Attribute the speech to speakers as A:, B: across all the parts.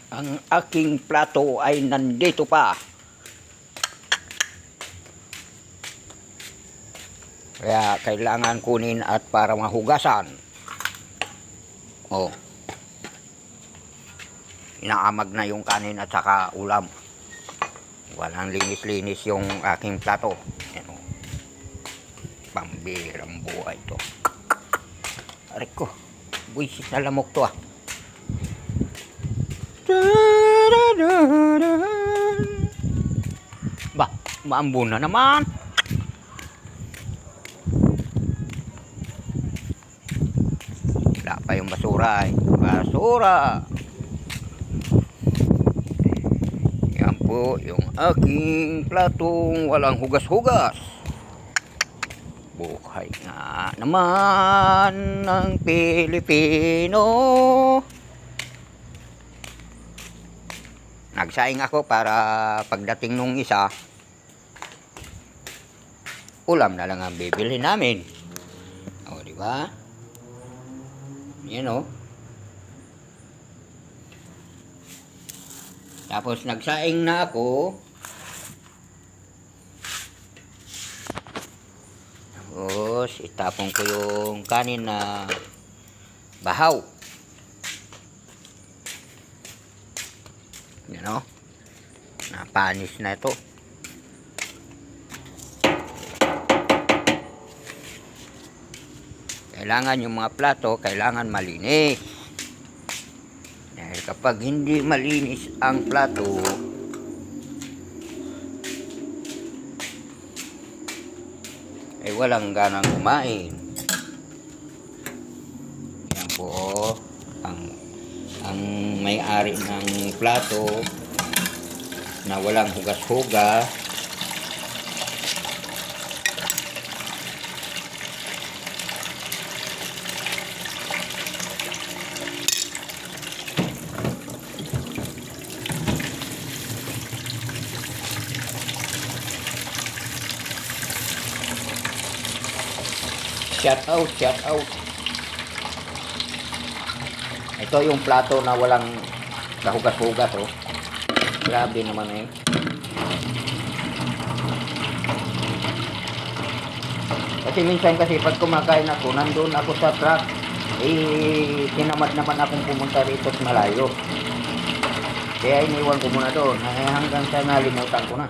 A: Ang aking plato ay nandito pa. Kaya kailangan kunin at para mahugasan. Oh. Inaamag na yung kanin at saka ulam. Walang linis-linis yung aking plato. Yan oh. Pambirang buhay to. Aray ko. Buisit na lamok to ah. Ba, maambo na naman. Wala pa yung basura eh. Basura. Yan po yung aking platong walang hugas-hugas. Buhay nga naman ng Pilipino. Nagsaing ako para pagdating nung isa, ulam na lang ang bibili namin. O, di ba? Yan o. Tapos nagsaing na ako. Tapos itapon ko yung kanin na bahaw. Yan o. Napanis na ito. Kailangan yung mga plato, kailangan malinis. Dahil kapag hindi malinis ang plato, ay walang ganang kumain. Yan po ang may-ari ng plato na walang hugas-hugas. Shout out, shout out. Ito yung plato na walang kahugas-hugas oh. Grabe naman eh. Kasi minsan kasi pag kumakain ako, nandun ako sa truck, eh tinamad naman akong pumunta rito sa malayo. Kaya iniwan ko muna doon, hanggang sa nalimutan ko na.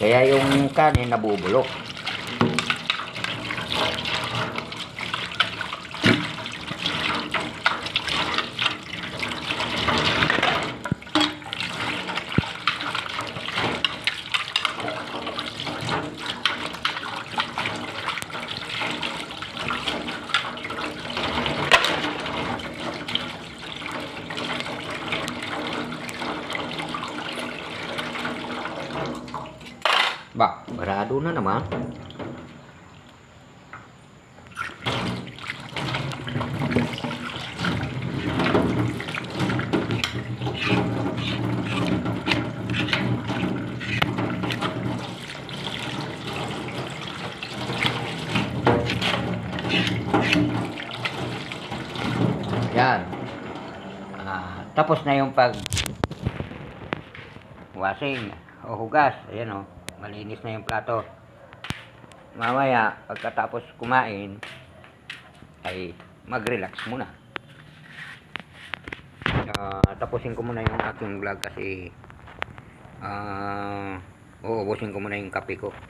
A: Kaya yung kanin nabubulok. Ba, barado na naman. Yan. Tapos na yung pag washing o hugas. Ayan o. Malinis na yung plato. Mamaya, pagkatapos kumain, ay mag-relax muna. Tapusin ko muna yung aking vlog kasi uubusin ko muna yung kape ko.